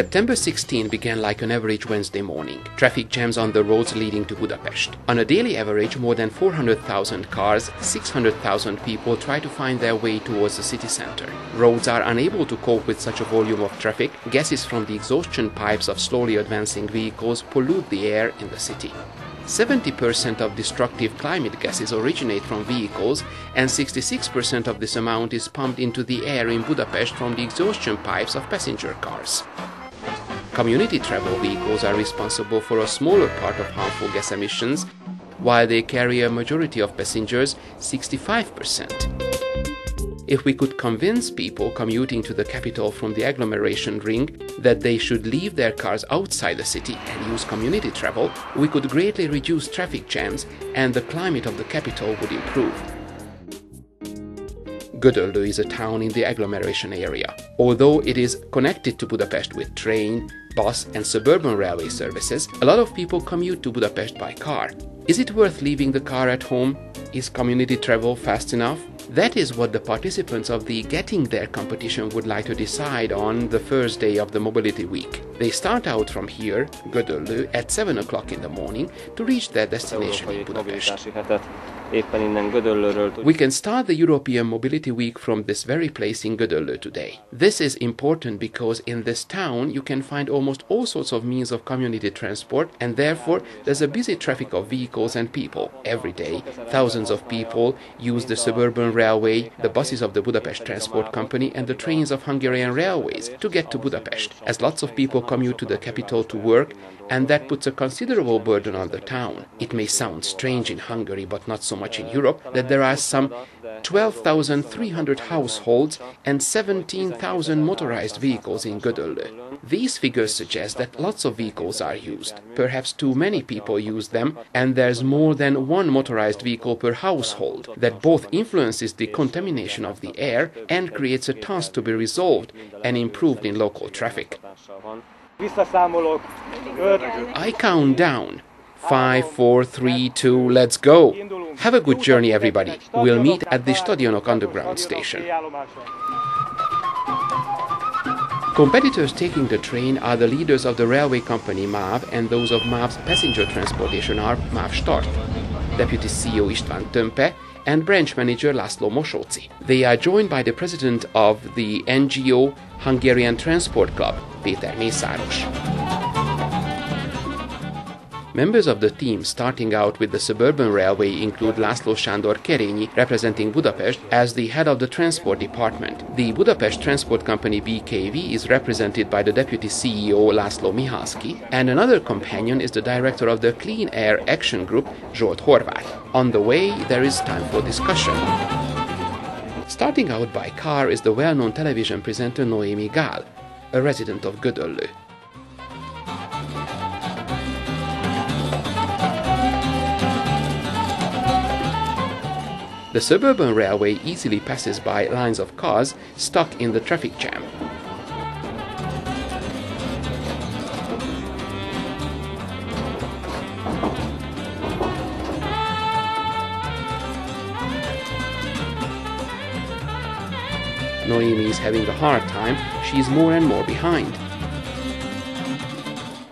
September 16 began like an average Wednesday morning. Traffic jams on the roads leading to Budapest. On a daily average, more than 400,000 cars, 600,000 people try to find their way towards the city center. Roads are unable to cope with such a volume of traffic. Gases from the exhaustion pipes of slowly advancing vehicles pollute the air in the city. 70% of destructive climate gases originate from vehicles, and 66% of this amount is pumped into the air in Budapest from the exhaustion pipes of passenger cars. Community travel vehicles are responsible for a smaller part of harmful gas emissions, while they carry a majority of passengers, 65%. If we could convince people commuting to the capital from the agglomeration ring that they should leave their cars outside the city and use community travel, we could greatly reduce traffic jams and the climate of the capital would improve. Gödöllö is a town in the agglomeration area. Although it is connected to Budapest with train, bus and suburban railway services, a lot of people commute to Budapest by car. Is it worth leaving the car at home? Is community travel fast enough? That is what the participants of the Getting There competition would like to decide on the first day of the Mobility Week. They start out from here, Gödöllö, at 7 o'clock in the morning to reach their destination in Budapest. We can start the European Mobility Week from this very place in Gödöllö today. This is important because in this town you can find almost all sorts of means of community transport, and therefore there's a busy traffic of vehicles and people. Every day, thousands of people use the suburban railway, the buses of the Budapest Transport Company and the trains of Hungarian railways to get to Budapest, as lots of people commute to the capital to work, and that puts a considerable burden on the town. It may sound strange in Hungary, but not so much in Europe, that there are some 12,300 households and 17,000 motorized vehicles in Gödöllö. These figures suggest that lots of vehicles are used. Perhaps too many people use them, and there's more than one motorized vehicle per household. That both influences the contamination of the air and creates a task to be resolved and improved in local traffic. I count down. 5, 4, 3, 2, let's go. Have a good journey, everybody. We'll meet at the Stadionok underground station. Competitors taking the train are the leaders of the railway company MÁV and those of MÁV's passenger transportation arm MÁV Start, Deputy CEO István Tömpe and branch manager László Mosóczy. They are joined by the president of the NGO Hungarian Transport Club, Péter Mészáros. Members of the team starting out with the suburban railway include László KÉTHELYI, representing Budapest as the head of the transport department. The Budapest Transport Company BKV is represented by the deputy CEO László Mihalszky, and another companion is the director of the Clean Air Action Group, Zsolt Horváth. On the way, there is time for discussion. Starting out by car is the well-known television presenter Noémi Gál, a resident of Gödöllö. The suburban railway easily passes by lines of cars stuck in the traffic jam. Noémi is having a hard time. She is more and more behind.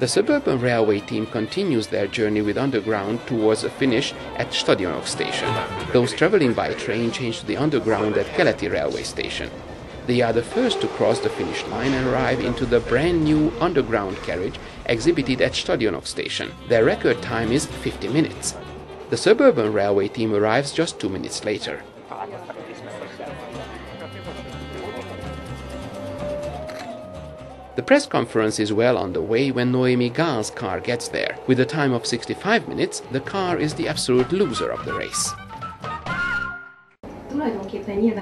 The suburban railway team continues their journey with underground towards a finish at Stadionok station. Those traveling by train change to the underground at KÉTHELYI railway station. They are the first to cross the finish line and arrive into the brand new underground carriage exhibited at Stadionok station. Their record time is 50 minutes. The suburban railway team arrives just 2 minutes later. The press conference is well underway when Noémi Gál's car gets there. With a time of 65 minutes, the car is the absolute loser of the race.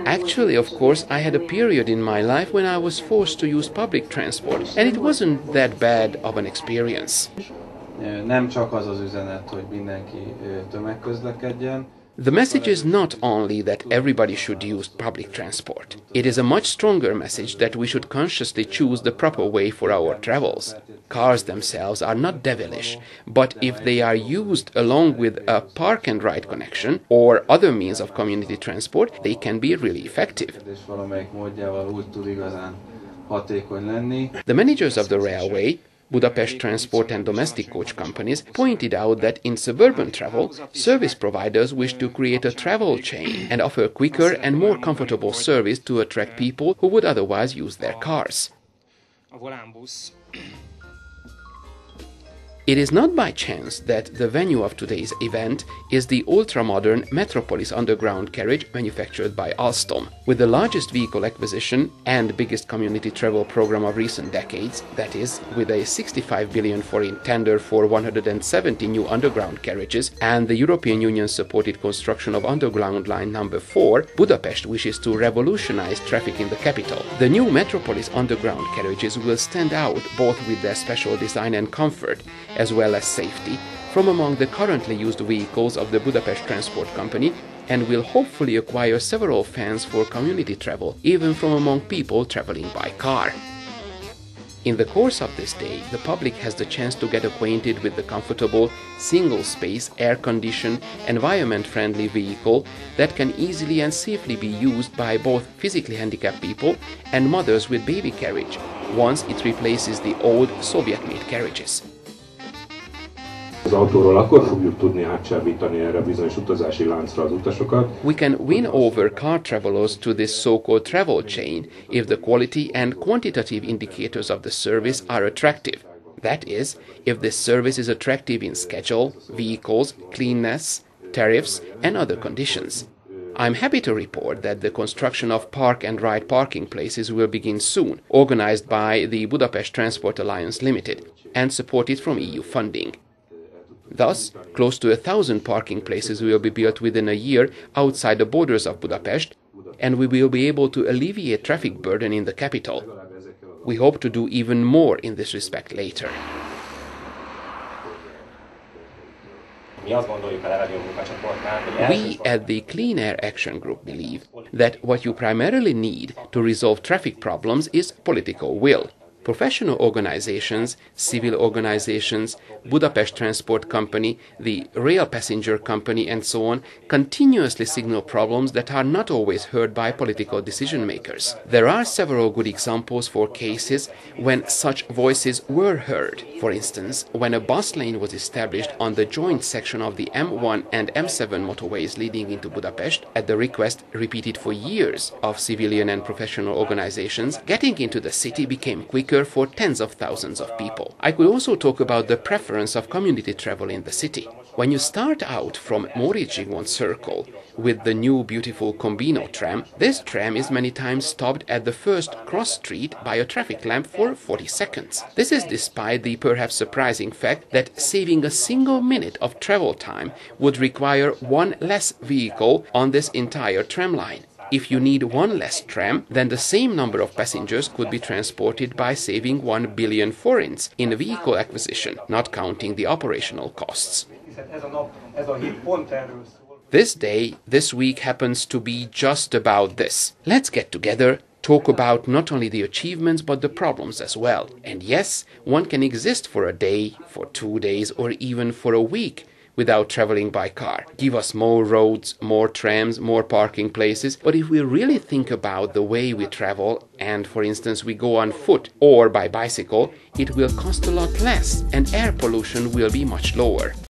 Actually, of course, I had a period in my life when I was forced to use public transport, and it wasn't that bad of an experience. Nem csak az az üzenet, hogy mindenki tömegközlekedjen. The message is not only that everybody should use public transport. It is a much stronger message that we should consciously choose the proper way for our travels. Cars themselves are not devilish, but if they are used along with a park-and-ride connection or other means of community transport, they can be really effective. hatékony lenni. The managers of the railway, Budapest Transport and domestic coach companies, pointed out that in suburban travel, service providers wish to create a travel chain and offer quicker and more comfortable service to attract people who would otherwise use their cars. It is not by chance that the venue of today's event is the ultra-modern Metropolis underground carriage manufactured by Alstom. With the largest vehicle acquisition and biggest community travel program of recent decades, that is, with a 65 billion forint tender for 170 new underground carriages and the European Union-supported construction of underground line number 4, Budapest wishes to revolutionize traffic in the capital. The new Metropolis underground carriages will stand out both with their special design and comfort, as well as safety, from among the currently used vehicles of the Budapest Transport Company, and will hopefully acquire several fans for community travel, even from among people traveling by car. In the course of this day, the public has the chance to get acquainted with the comfortable, single-space, air-conditioned, environment-friendly vehicle that can easily and safely be used by both physically handicapped people and mothers with baby carriage, once it replaces the old Soviet-made carriages. Az autóról akkor fogjuk tudni átcsábítani erre a bizonyos utazási láncra az utasokat. We can win over car travelers to this so-called travel chain if the quality and quantitative indicators of the service are attractive. That is, if this service is attractive in schedule, vehicles, cleanness, tariffs, and other conditions. I'm happy to report that the construction of park and ride parking places will begin soon, organized by the Budapest Transport Alliance Limited, and supported from EU funding. Thus, close to 1,000 parking places will be built within a year outside the borders of Budapest, and we will be able to alleviate traffic burden in the capital. We hope to do even more in this respect later. We at the Clean Air Action Group believe that what you primarily need to resolve traffic problems is political will. Professional organizations, civil organizations, Budapest Transport Company, the Rail Passenger Company, and so on, continuously signal problems that are not always heard by political decision makers. There are several good examples for cases when such voices were heard. For instance, when a bus lane was established on the joint section of the M1 and M7 motorways leading into Budapest, at the request repeated for years of civilian and professional organizations, getting into the city became quicker for tens of thousands of people. I could also talk about the preference of community travel in the city. When you start out from Móricz-Zsigmond Circle with the new beautiful Combino tram, this tram is many times stopped at the first cross street by a traffic lamp for 40 seconds. This is despite the perhaps surprising fact that saving a single minute of travel time would require one less vehicle on this entire tram line. If you need one less tram, then the same number of passengers could be transported by saving 1 billion forints in vehicle acquisition, not counting the operational costs. This day, this week happens to be just about this. Let's get together, talk about not only the achievements but the problems as well. And yes, one can exist for a day, for 2 days, or even for a week without traveling by car. Give us more roads, more trams, more parking places. But if we really think about the way we travel, and for instance we go on foot or by bicycle, it will cost a lot less and air pollution will be much lower.